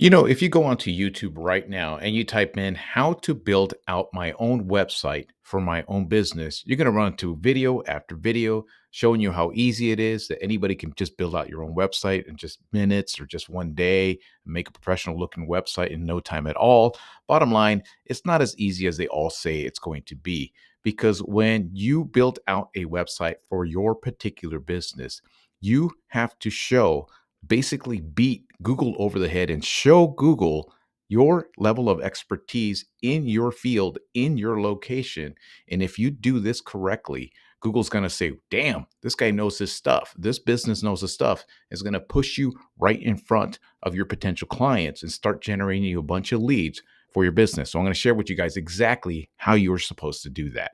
If you go onto YouTube right now and you type in how to build out my own website for my own business, you're going to run into video after video showing you how easy it is that anybody can just build out your own website in just minutes or just one day, and make a professional looking website in no time at all. Bottom line, it's not as easy as they all say it's going to be because when you build out a website for your particular business, you have to show basically beat Google over the head and show Google your level of expertise in your field, in your location. And if you do this correctly, Google's going to say, damn, this guy knows his stuff. This business knows his stuff. Is going to push you right in front of your potential clients and start generating you a bunch of leads for your business. So I'm going to share with you guys exactly how you're supposed to do that.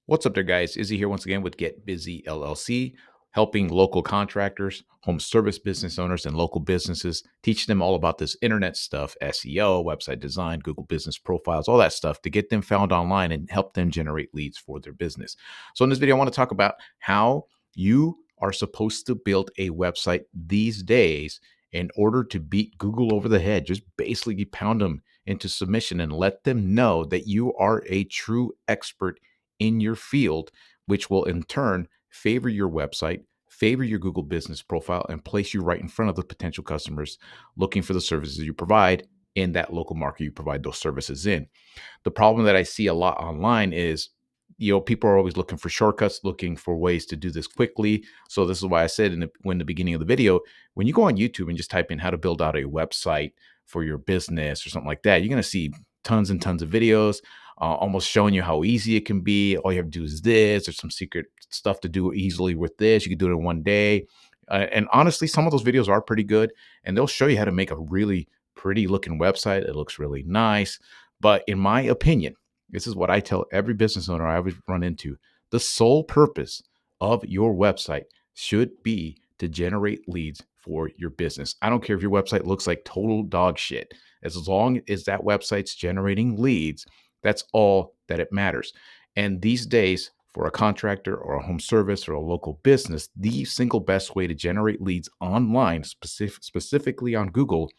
What's up there, guys? Izzy here once again with Get Busy LLC, helping local contractors, home service business owners, and local businesses, teach them all about this internet stuff, SEO, website design, Google business profiles, all that stuff to get them found online and help them generate leads for their business. So in this video, I want to talk about how you are supposed to build a website these days in order to beat Google over the head. Just basically pound them into submission and let them know that you are a true expert in your field, which will in turn favor your website, favor your Google business profile, and place you right in front of the potential customers looking for the services you provide in that local market you provide those services in. The problem that I see a lot online is, people are always looking for shortcuts, looking for ways to do this quickly. So this is why I said in the beginning of the video, when you go on YouTube and just type in how to build out a website for your business or something like that, you're going to see tons and tons of videos, almost showing you how easy it can be. All you have to do is this. There's some secret stuff to do easily with this. You can do it in one day. And honestly, some of those videos are pretty good, and they'll show you how to make a really pretty looking website. It looks really nice. But in my opinion, this is what I tell every business owner I ever run into. The sole purpose of your website should be to generate leads for your business. I don't care if your website looks like total dog shit. As long as that website's generating leads, that's all that it matters. And these days, for a contractor or a home service or a local business, the single best way to generate leads online, specifically on Google,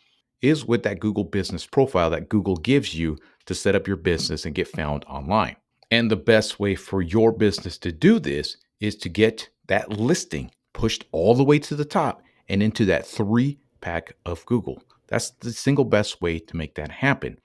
is with that Google business profile that Google gives you to set up your business and get found online. And the best way for your business to do this is to get that listing pushed all the way to the top and into that three pack of Google. That's the single best way to make that happen.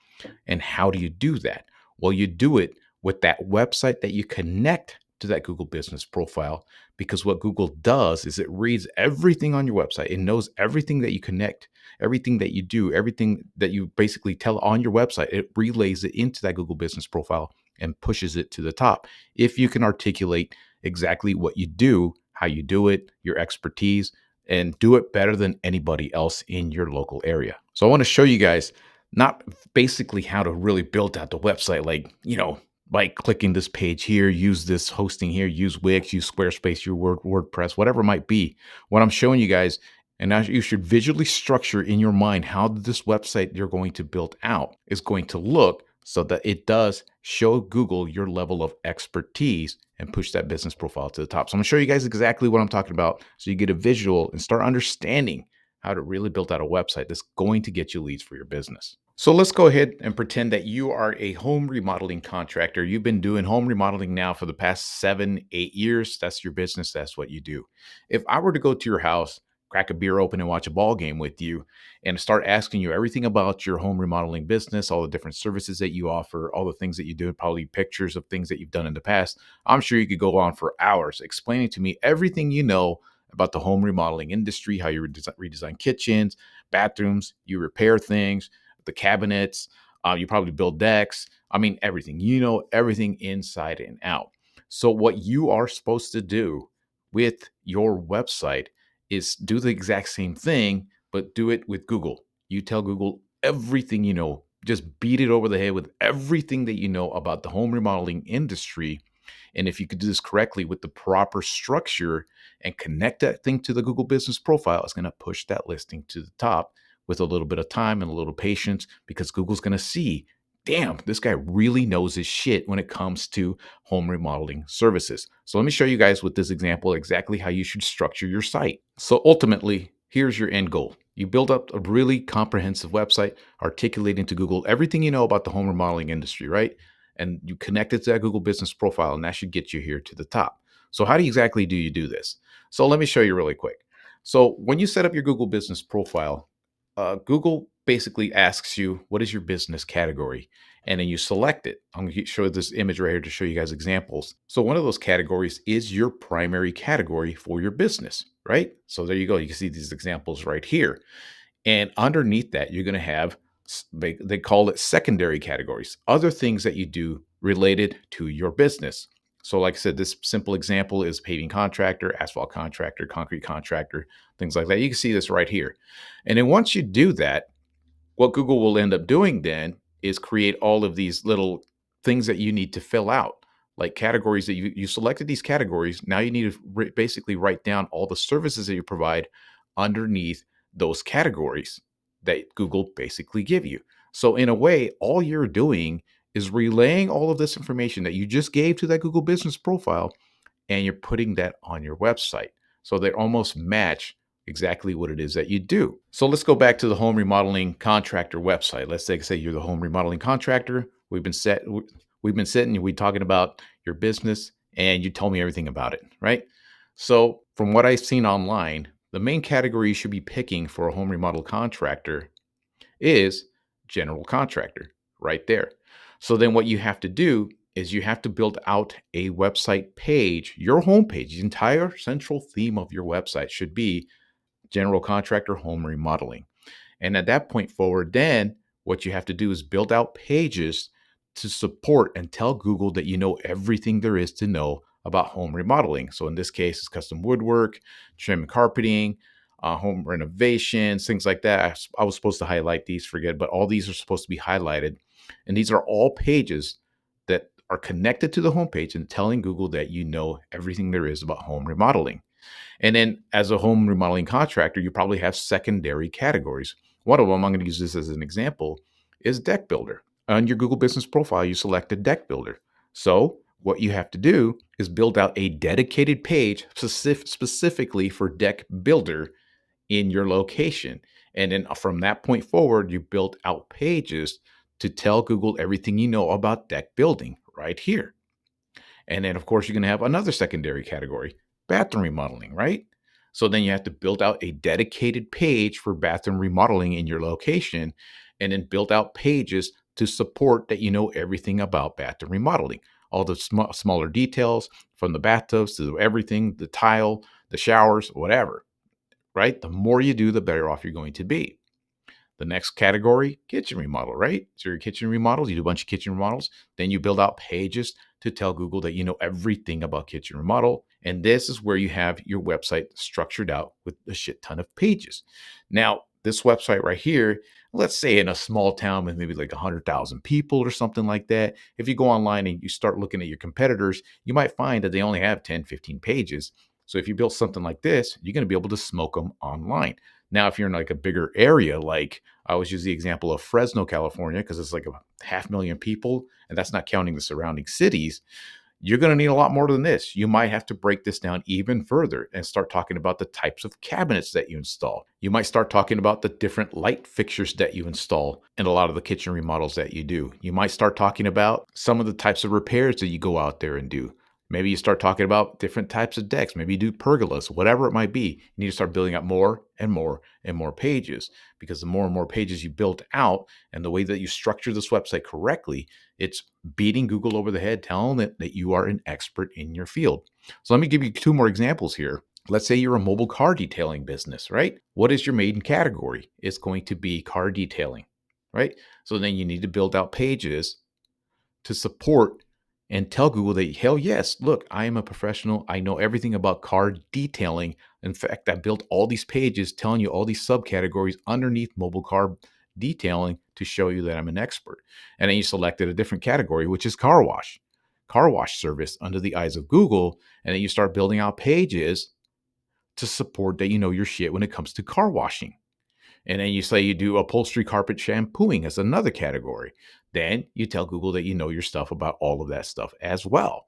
And how do you do that? Well, you do it with that website that you connect to that Google business profile, because what Google does is it reads everything on your website. It knows everything that you connect, everything that you do, everything that you basically tell on your website. It relays it into that Google business profile and pushes it to the top. If you can articulate exactly what you do, how you do it, your expertise, and do it better than anybody else in your local area. So I want to show you guys not basically how to really build out the website, like, by clicking this page here, use this hosting here, use Wix, use Squarespace, your WordPress, whatever it might be. What I'm showing you guys, and now you should visually structure in your mind how this website you're going to build out is going to look so that it does show Google your level of expertise and push that business profile to the top. So I'm going to show you guys exactly what I'm talking about so you get a visual and start understanding how to really build out a website that's going to get you leads for your business. So let's go ahead and pretend that you are a home remodeling contractor. You've been doing home remodeling now for the past 7, 8 years. That's your business. That's what you do. If I were to go to your house, crack a beer open and watch a ball game with you and start asking you everything about your home remodeling business, all the different services that you offer, all the things that you do, probably pictures of things that you've done in the past, I'm sure you could go on for hours explaining to me everything you know about the home remodeling industry, how you redesign kitchens, bathrooms, you repair things, the cabinets, you probably build decks. I mean, everything. You know everything inside and out. So what you are supposed to do with your website is do the exact same thing, but do it with Google. You tell Google everything you know. Just beat it over the head with everything that you know about the home remodeling industry. And if you could do this correctly with the proper structure and connect that thing to the Google business profile, it's going to push that listing to the top with a little bit of time and a little patience, because Google's going to see, damn, this guy really knows his shit when it comes to home remodeling services. So let me show you guys with this example exactly how you should structure your site. So ultimately, here's your end goal. You build up a really comprehensive website, articulating to Google everything you know about the home remodeling industry, right? And you connect it to that Google business profile, and that should get you here to the top. So how exactly do you do this? So let me show you really quick. So when you set up your Google business profile, Google basically asks you, what is your business category? And then you select it. I'm going to show this image right here to show you guys examples. So one of those categories is your primary category for your business, right? So there you go. You can see these examples right here. And underneath that, you're going to have, they call it secondary categories, other things that you do related to your business. So like I said, this simple example is paving contractor, asphalt contractor, concrete contractor, things like that. You can see this right here. And then once you do that, what Google will end up doing then is create all of these little things that you need to fill out, like categories that you selected these categories. Now you need to basically write down all the services that you provide underneath those categories that Google basically give you. So in a way, all you're doing is relaying all of this information that you just gave to that Google business profile, and you're putting that on your website. So they almost match exactly what it is that you do. So let's go back to the home remodeling contractor website. Let's say you're the home remodeling contractor. We've been sitting, we talking about your business, and you told me everything about it, right? So from what I've seen online, the main category you should be picking for a home remodel contractor is general contractor right there. So then what you have to do is you have to build out a website page, your homepage, the entire central theme of your website should be general contractor home remodeling. And at that point forward, then what you have to do is build out pages to support and tell Google that you know everything there is to know about home remodeling. So in this case, it's custom woodwork, trim and carpeting, home renovations, things like that. I was supposed to highlight these, forget, but all these are supposed to be highlighted. And these are all pages that are connected to the homepage and telling Google that you know everything there is about home remodeling. And then as a home remodeling contractor, you probably have secondary categories. One of them, I'm going to use this as an example, is deck builder. On your Google business profile, you select a deck builder. So what you have to do is build out a dedicated page specifically for deck builder in your location. And then from that point forward, you build out pages to tell Google everything you know about deck building right here. And then, of course, you're going to have another secondary category, bathroom remodeling, right? So then you have to build out a dedicated page for bathroom remodeling in your location, and then build out pages to support that you know everything about bathroom remodeling, all the smaller details from the bathtubs to everything, the tile, the showers, whatever, right? The more you do, the better off you're going to be. The next category, kitchen remodel, right? So your kitchen remodels, you do a bunch of kitchen remodels, then you build out pages to tell Google that you know everything about kitchen remodel. And this is where you have your website structured out with a shit ton of pages. Now, this website right here, let's say in a small town with maybe like 100,000 people or something like that, if you go online and you start looking at your competitors, you might find that they only have 10, 15 pages. So if you build something like this, you're going to be able to smoke them online. Now, if you're in like a bigger area, like I always use the example of Fresno, California, because it's like a 500,000 people, and that's not counting the surrounding cities, you're going to need a lot more than this. You might have to break this down even further and start talking about the types of cabinets that you install. You might start talking about the different light fixtures that you install in a lot of the kitchen remodels that you do. You might start talking about some of the types of repairs that you go out there and do. Maybe you start talking about different types of decks. Maybe you do pergolas, whatever it might be. You need to start building up more and more and more pages, because the more and more pages you build out and the way that you structure this website correctly, it's beating Google over the head, telling it that you are an expert in your field. So let me give you two more examples here. Let's say you're a mobile car detailing business, right? What is your main category? It's going to be car detailing, right? So then you need to build out pages to support and tell Google that, hell yes, look, I am a professional. I know everything about car detailing. In fact, I built all these pages telling you all these subcategories underneath mobile car detailing to show you that I'm an expert. And then you selected a different category, which is car wash service under the eyes of Google. And then you start building out pages to support that you know your shit when it comes to car washing. And then you say you do upholstery carpet shampooing as another category. Then you tell Google that you know your stuff about all of that stuff as well.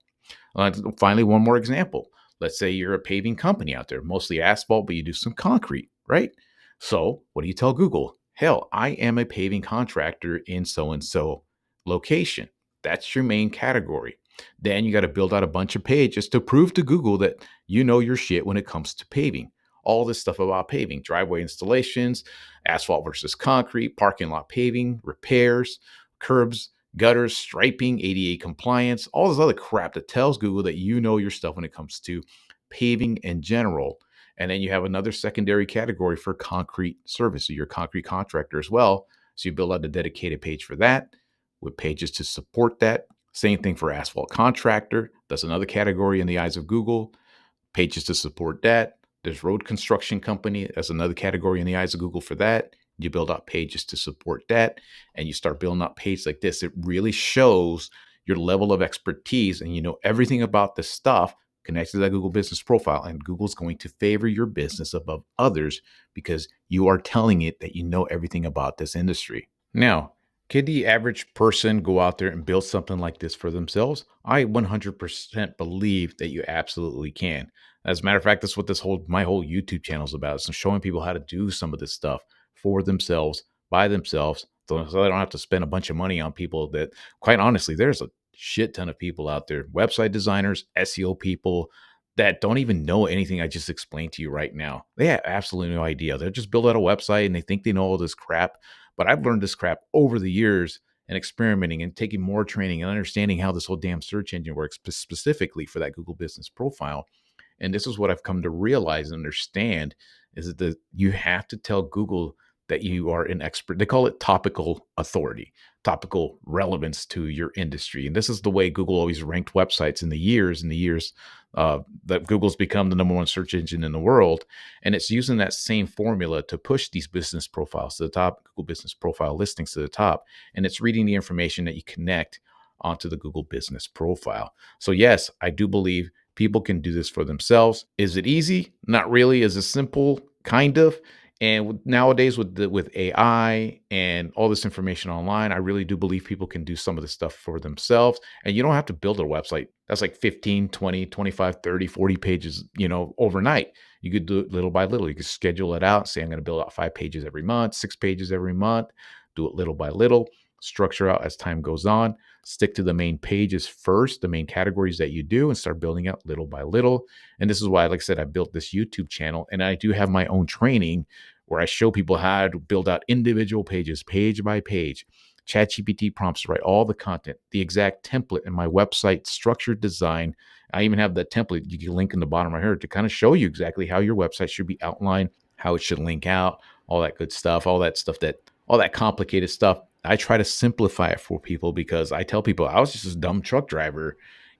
Finally, one more example. Let's say you're a paving company out there, mostly asphalt, but you do some concrete, right? So, what do you tell Google? Hell, I am a paving contractor in so and so location. That's your main category. Then you got to build out a bunch of pages to prove to Google that you know your shit when it comes to paving. All this stuff about paving, driveway installations, asphalt versus concrete, parking lot paving, repairs, curbs, gutters, striping, ADA compliance, all this other crap that tells Google that you know your stuff when it comes to paving in general. And then you have another secondary category for concrete service. So you're a concrete contractor as well. So you build out a dedicated page for that with pages to support that. Same thing for asphalt contractor. That's another category in the eyes of Google. Pages to support that. There's road construction company. That's another category in the eyes of Google for that. You build out pages to support that, and you start building out pages like this. It really shows your level of expertise, and you know everything about the stuff connected to that Google business profile. And Google's going to favor your business above others because you are telling it that you know everything about this industry. Now, can the average person go out there and build something like this for themselves? I 100% believe that you absolutely can. As a matter of fact, that's what my whole YouTube channel is about. It's showing people how to do some of this stuff for themselves, by themselves, so they don't have to spend a bunch of money on people that, quite honestly, there's a shit ton of people out there, website designers, SEO people that don't even know anything I just explained to you right now. They have absolutely no idea. They're just build out a website and they think they know all this crap. But I've learned this crap over the years and experimenting and taking more training and understanding how this whole damn search engine works specifically for that Google business profile. And this is what I've come to realize and understand is that you have to tell Google that you are an expert. They call it topical authority, topical relevance to your industry. And this is the way Google always ranked websites in the years that Google's become the number one search engine in the world. And it's using that same formula to push these business profiles to the top, Google business profile listings to the top. And it's reading the information that you connect onto the Google business profile. So yes, I do believe people can do this for themselves. Is it easy? Not really. Is it simple? Kind of. And nowadays with AI and all this information online, I really do believe people can do some of this stuff for themselves. And you don't have to build a website. That's like 15, 20, 25, 30, 40 pages, overnight. You could do it little by little. You could schedule it out, say I'm going to build out 5 pages every month, 6 pages every month, do it little by little, structure out as time goes on, stick to the main pages first, the main categories that you do, and start building out little by little. And this is why, like I said, I built this YouTube channel and I do have my own training where I show people how to build out individual pages, page by page, ChatGPT prompts to write all the content, the exact template in my website, structured design. I even have the template you can link in the bottom right here to kind of show you exactly how your website should be outlined, how it should link out, all that good stuff, all that complicated stuff. I try to simplify it for people because I tell people I was just a dumb truck driver.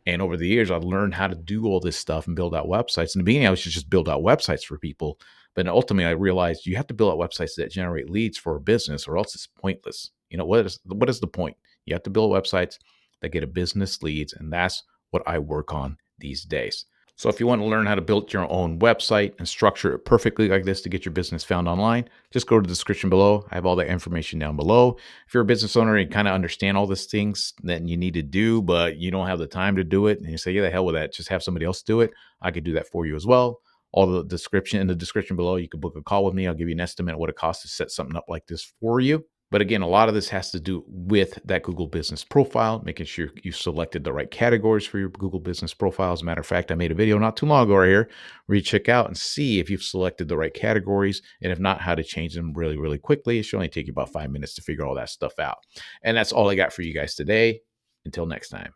And over the years, I've learned how to do all this stuff and build out websites. In the beginning, I was just build out websites for people. But ultimately, I realized you have to build out websites that generate leads for a business, or else it's pointless. What is the point? You have to build websites that get a business leads, and that's what I work on these days. So if you want to learn how to build your own website and structure it perfectly like this to get your business found online, just go to the description below. I have all that information down below. If you're a business owner and kind of understand all these things that you need to do, but you don't have the time to do it, and you say, yeah, the hell with that, just have somebody else do it, I could do that for you as well. All the description in the description below, you can book a call with me. I'll give you an estimate of what it costs to set something up like this for you. But again, a lot of this has to do with that Google business profile, making sure you selected the right categories for your Google business profile. As a matter of fact, I made a video not too long ago right here where you check out and see if you've selected the right categories, and if not, how to change them really, really quickly. It should only take you about 5 minutes to figure all that stuff out. And that's all I got for you guys today. Until next time.